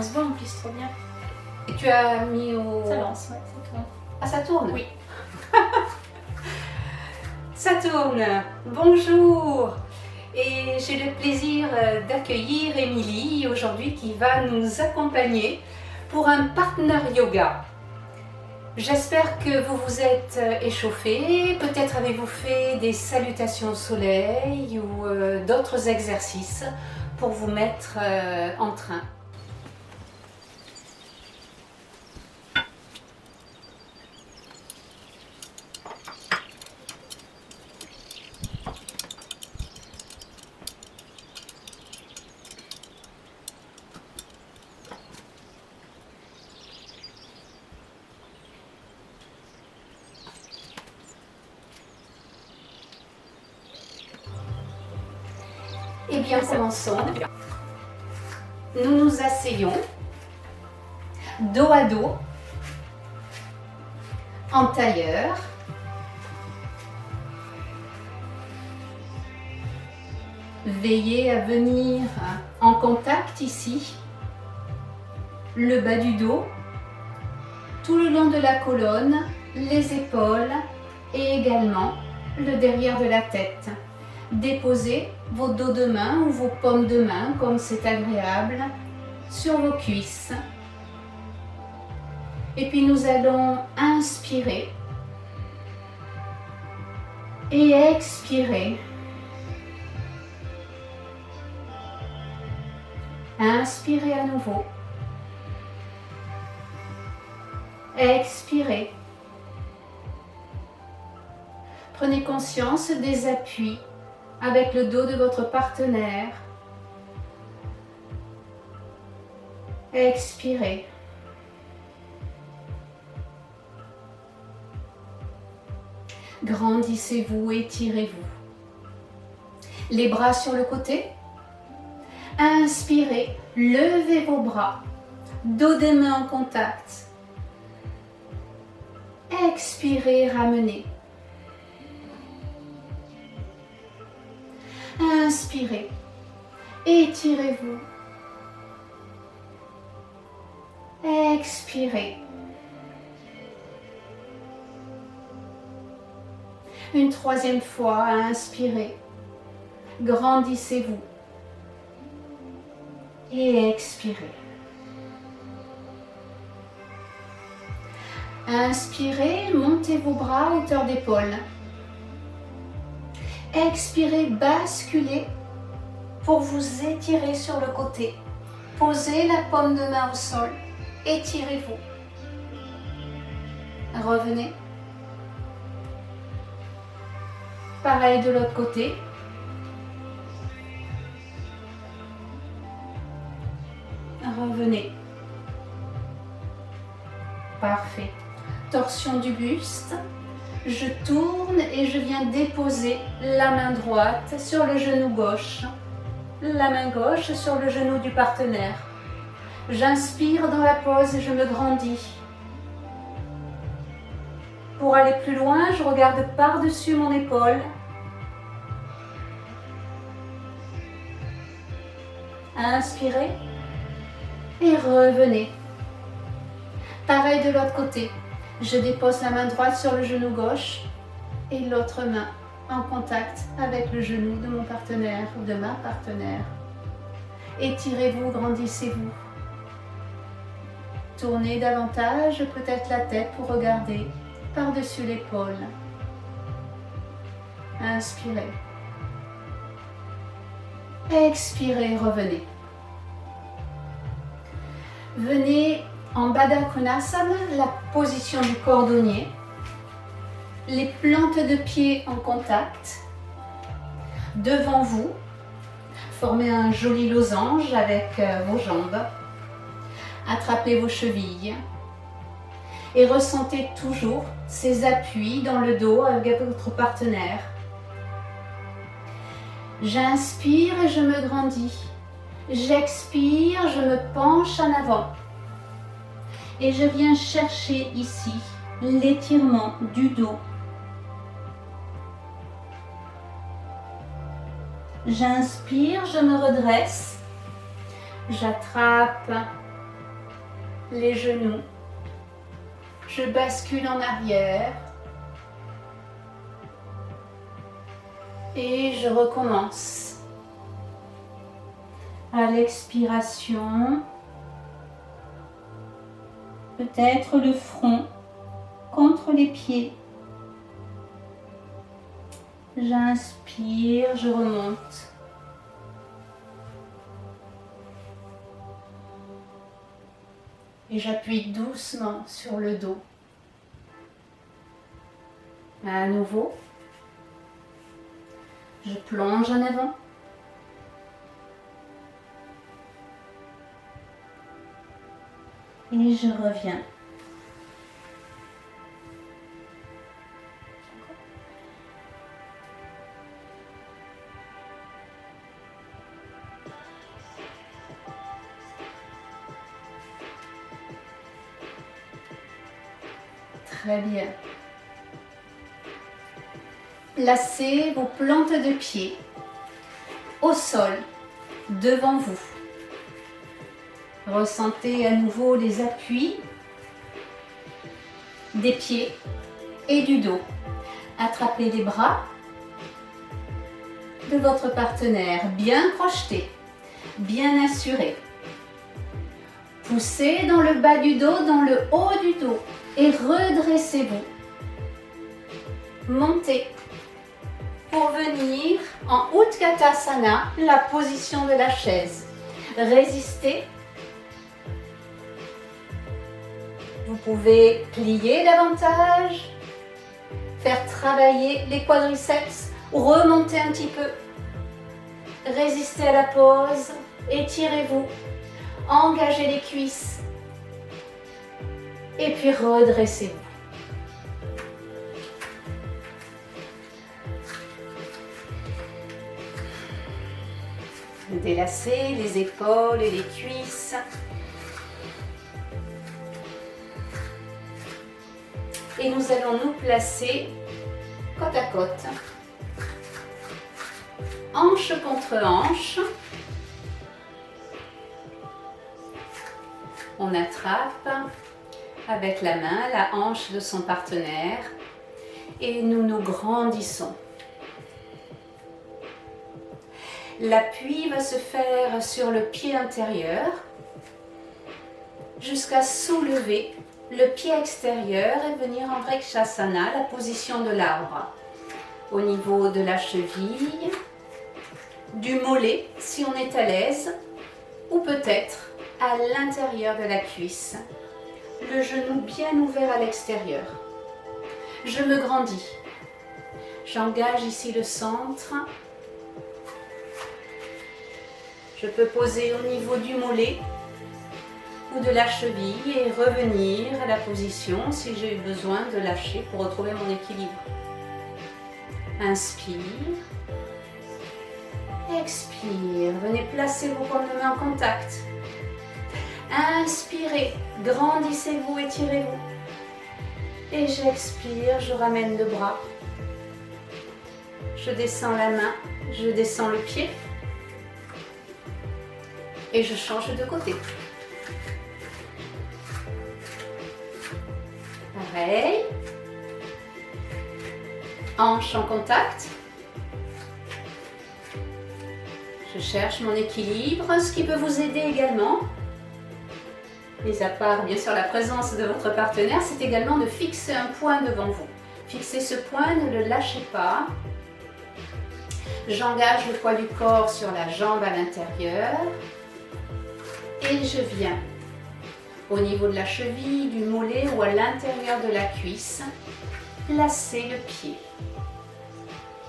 on se voit en plus, trop bien. Et tu as mis au... Ça lance, ouais, ça tourne. Ah, ça tourne? Oui. Ça tourne. Bonjour. Et j'ai le plaisir d'accueillir Émilie aujourd'hui qui va nous accompagner pour un partner yoga. J'espère que vous vous êtes échauffé, peut-être avez-vous fait des salutations au soleil ou d'autres exercices pour vous mettre en train. Eh bien, commençons. Nous nous asseyons, dos à dos, en tailleur. Veillez à venir en contact ici, le bas du dos, tout le long de la colonne, les épaules et également le derrière de la tête. Déposez vos dos de main ou vos paumes de main, comme c'est agréable, sur vos cuisses. Et puis nous allons inspirer et expirer. Inspirez à nouveau. Expirez. Prenez conscience des appuis avec le dos de votre partenaire. Expirez. Grandissez-vous, étirez-vous. Les bras sur le côté. Inspirez, levez vos bras, dos des mains en contact. Expirez, ramenez. Inspirez, étirez-vous. Expirez. Une troisième fois, inspirez. Grandissez-vous. Et expirez. Inspirez, montez vos bras à hauteur d'épaule. Expirez, basculez pour vous étirer sur le côté. Posez la paume de main au sol. Étirez-vous. Revenez. Pareil de l'autre côté. Revenez. Parfait. Torsion du buste. Je tourne et je viens déposer la main droite sur le genou gauche. La main gauche sur le genou du partenaire. J'inspire dans la pose et je me grandis. Pour aller plus loin, je regarde par-dessus mon épaule. Inspirez. Et revenez. Pareil de l'autre côté. Je dépose la main droite sur le genou gauche et l'autre main en contact avec le genou de mon partenaire ou de ma partenaire. Étirez-vous, grandissez-vous. Tournez davantage peut-être la tête pour regarder par-dessus l'épaule. Inspirez. Expirez, revenez. Venez en Baddha Konasana, la position du cordonnier. Les plantes de pied en contact. Devant vous, formez un joli losange avec vos jambes. Attrapez vos chevilles. Et ressentez toujours ces appuis dans le dos avec votre partenaire. J'inspire et je me grandis. J'expire, je me penche en avant. Et je viens chercher ici l'étirement du dos. J'inspire, je me redresse. J'attrape les genoux. Je bascule en arrière. Et je recommence. À l'expiration, peut-être le front contre les pieds. J'inspire, je remonte. Et j'appuie doucement sur le dos. À nouveau, je plonge en avant. Et je reviens. Très bien. Placez vos plantes de pied au sol, devant vous. Ressentez à nouveau les appuis des pieds et du dos. Attrapez les bras de votre partenaire, bien crochetés, bien assurés. Poussez dans le bas du dos, dans le haut du dos et redressez-vous. Montez pour venir en Utkatasana, la position de la chaise. Résistez. Vous pouvez plier davantage, faire travailler les quadriceps ou remonter un petit peu. Résistez à la pause, étirez-vous, engagez les cuisses et puis redressez-vous. Délacez les épaules et les cuisses. Et nous allons nous placer côte à côte. Hanche contre hanche. On attrape avec la main la hanche de son partenaire et nous nous grandissons. L'appui va se faire sur le pied intérieur jusqu'à soulever le pied extérieur et venir en Vrikshasana, la position de l'arbre. Au niveau de la cheville, du mollet si on est à l'aise, ou peut-être à l'intérieur de la cuisse. Le genou bien ouvert à l'extérieur. Je me grandis. J'engage ici le centre. Je peux poser au niveau du mollet ou de la cheville et revenir à la position si j'ai eu besoin de lâcher pour retrouver mon équilibre. Inspire. Expire. Venez placer vos paumes de main en contact. Inspirez. Grandissez-vous, étirez-vous. Et j'expire, je ramène le bras. Je descends la main, je descends le pied. Et je change de côté. Pareil. Hanche en contact. Je cherche mon équilibre, ce qui peut vous aider également. Mis à part bien sûr la présence de votre partenaire, c'est également de fixer un point devant vous. Fixez ce point, ne le lâchez pas. J'engage le poids du corps sur la jambe à l'intérieur. Et je viens au niveau de la cheville, du mollet ou à l'intérieur de la cuisse, placer le pied.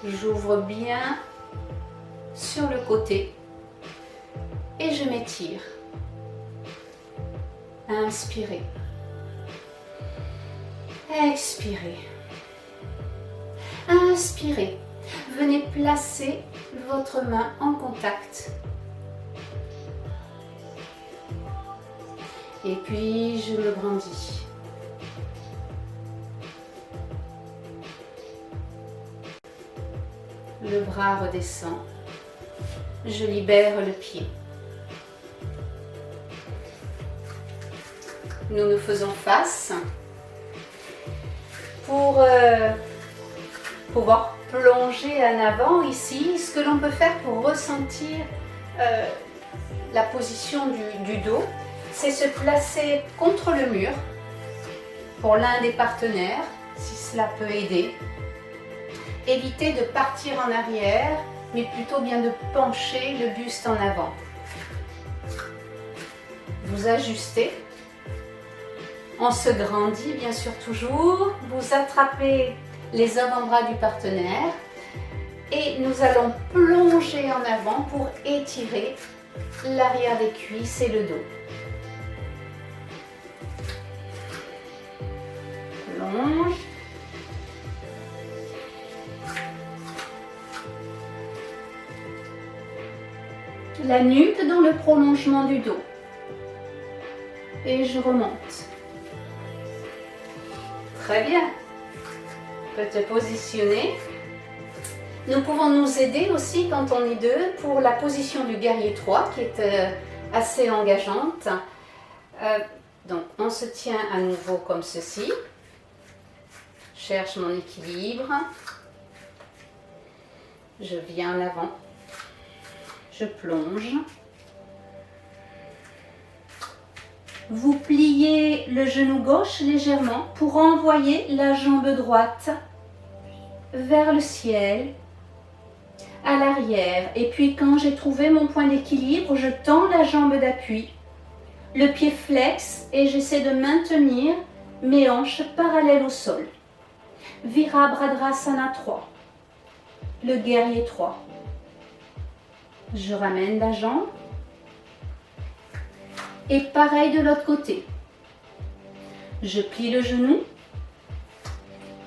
J'ouvre bien sur le côté et je m'étire. Inspirez. Expirez. Inspirez. Venez placer votre main en contact. Et puis, je me grandis. Le bras redescend. Je libère le pied. nous nous faisons face pour pouvoir plonger en avant ici. Ce que l'on peut faire pour ressentir la position du dos, c'est se placer contre le mur pour l'un des partenaires, si cela peut aider. Évitez de partir en arrière, mais plutôt bien de pencher le buste en avant. Vous ajustez. On se grandit bien sûr toujours. Vous attrapez les avant-bras du partenaire et nous allons plonger en avant pour étirer l'arrière des cuisses et le dos. Plonge. La nuque dans le prolongement du dos. Et je remonte. Très bien. Tu peux te positionner. Nous pouvons nous aider aussi quand on est deux pour la position du guerrier 3 qui est assez engageante. Donc on se tient à nouveau comme ceci. Cherche mon équilibre. Je viens en avant. Je plonge. Vous pliez le genou gauche légèrement pour envoyer la jambe droite vers le ciel, à l'arrière. Et puis quand j'ai trouvé mon point d'équilibre, je tends la jambe d'appui, le pied flex et j'essaie de maintenir mes hanches parallèles au sol. Virabhadrasana 3, le guerrier 3. Je ramène la jambe. Et pareil de l'autre côté. Je plie le genou.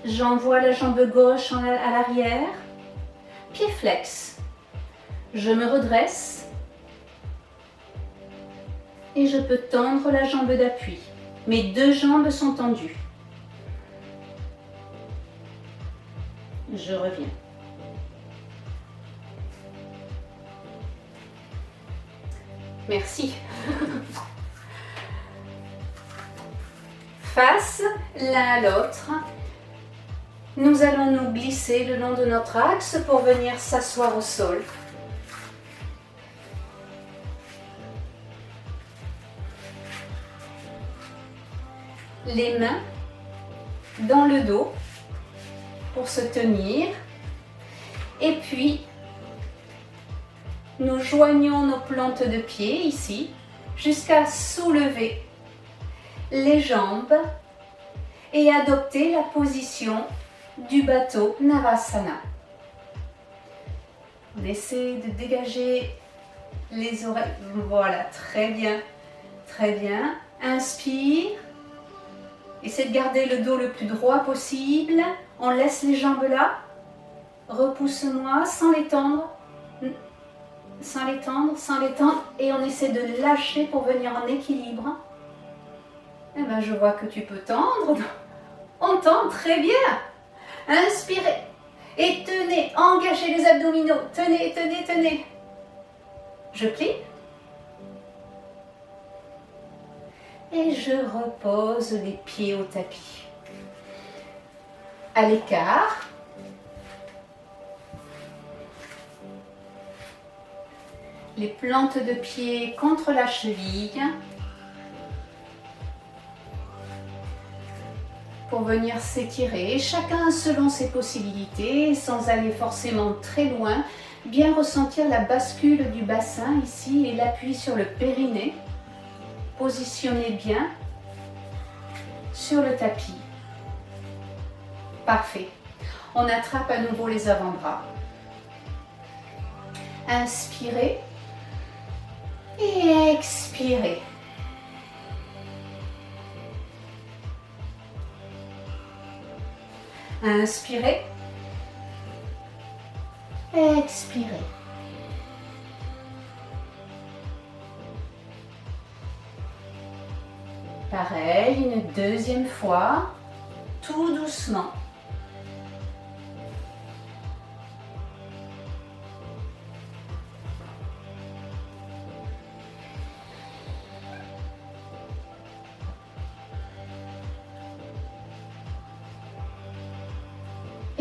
J'envoie la jambe gauche à l'arrière. Pied flex. Je me redresse. Et je peux tendre la jambe d'appui. Mes deux jambes sont tendues. Je reviens. Merci. Face l'un à l'autre, nous allons nous glisser le long de notre axe pour venir s'asseoir au sol. Les mains dans le dos pour se tenir. Et puis, nous joignons nos plantes de pied ici jusqu'à soulever les jambes et adopter la position du bateau Navasana. On essaie de dégager les oreilles. Voilà, très bien, très bien. Inspire. Essaie de garder le dos le plus droit possible. On laisse les jambes là. Repousse-moi sans les tendre. Sans les tendre, sans les tendre. Et on essaie de lâcher pour venir en équilibre. Eh bien, je vois que tu peux tendre. On tend très bien. Inspirez. Et tenez, engagez les abdominaux. Tenez, tenez, tenez. Je plie. Et je repose les pieds au tapis. À l'écart. Les plantes de pied contre la cheville. Pour venir s'étirer, chacun selon ses possibilités, sans aller forcément très loin, bien ressentir la bascule du bassin ici et l'appui sur le périnée. Positionnez bien sur le tapis. Parfait. On attrape à nouveau les avant-bras. Inspirez et expirez. Inspirez, expirez. Pareil, une deuxième fois, tout doucement.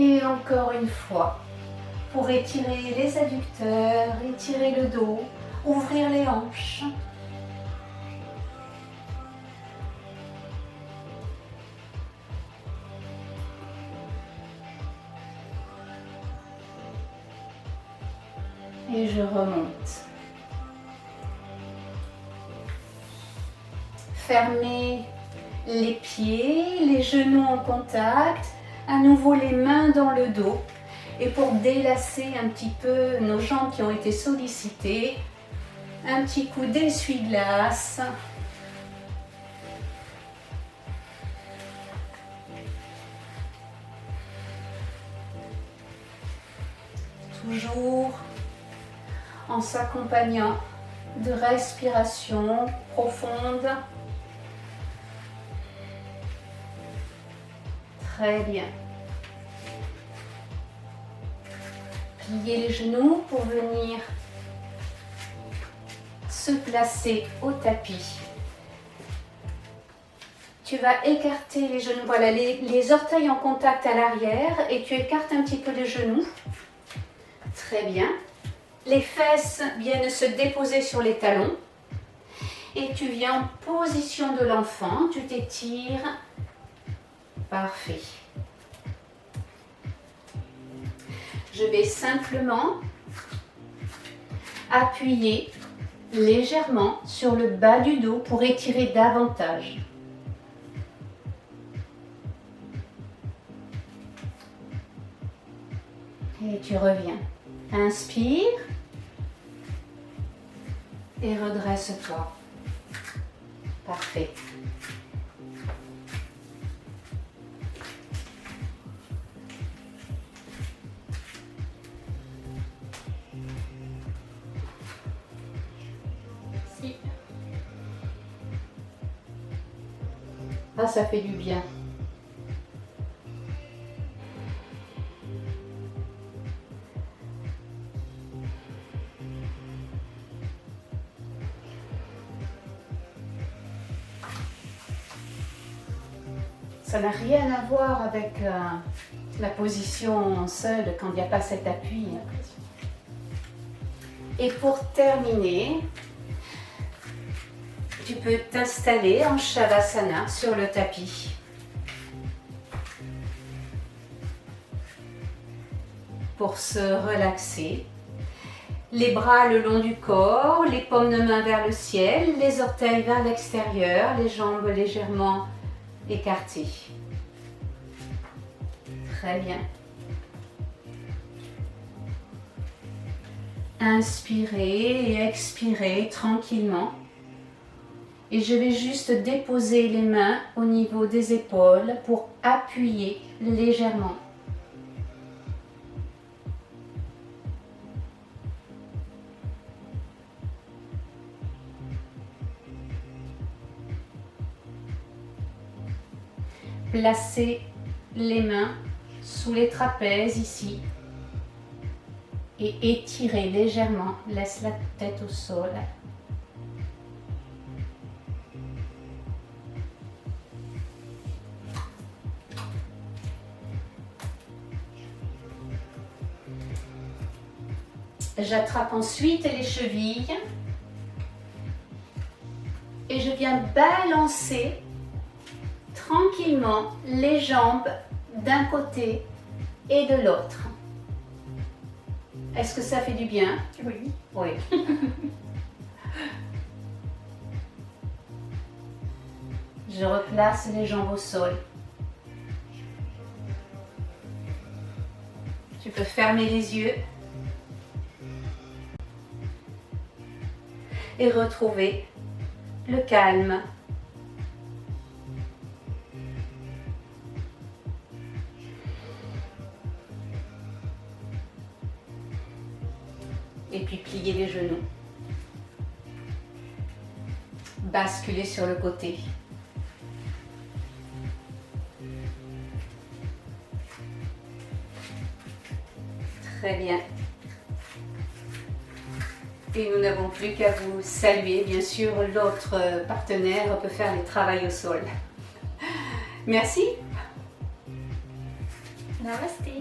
Et encore une fois, pour étirer les adducteurs, étirer le dos, ouvrir les hanches. Et je remonte. Fermez les pieds, les genoux en contact, à nouveau les mains dans le dos. Et pour délasser un petit peu nos jambes qui ont été sollicitées, un petit coup d'essuie-glace. Toujours en s'accompagnant de respiration profonde. Très bien. Pliez les genoux pour venir se placer au tapis. Tu vas écarter les genoux, voilà, les orteils en contact à l'arrière et tu écartes un petit peu les genoux. Très bien. Les fesses viennent se déposer sur les talons et tu viens en position de l'enfant, tu t'étires. Parfait. Je vais simplement appuyer légèrement sur le bas du dos pour étirer davantage. Et tu reviens. Inspire et redresse-toi. Parfait. Si. Ah, ça fait du bien. Ça n'a rien à voir avec la position seule quand il n'y a pas cet appui. Et pour terminer, tu peux t'installer en Shavasana sur le tapis. Pour se relaxer. Les bras le long du corps, les paumes de main vers le ciel, les orteils vers l'extérieur, les jambes légèrement écartées. Très bien. Inspirez et expirez tranquillement. Et je vais juste déposer les mains au niveau des épaules pour appuyer légèrement. Placez les mains sous les trapèzes ici et étirez légèrement. Laisse la tête au sol. J'attrape ensuite les chevilles et je viens balancer tranquillement les jambes d'un côté et de l'autre. Est-ce que ça fait du bien? Oui. Oui. Je replace les jambes au sol. Tu peux fermer les yeux et retrouver le calme. Et puis plier les genoux. Basculer sur le côté. Très bien. Et nous n'avons plus qu'à vous saluer. Bien sûr, l'autre partenaire peut faire les travaux au sol. Merci. Namasté.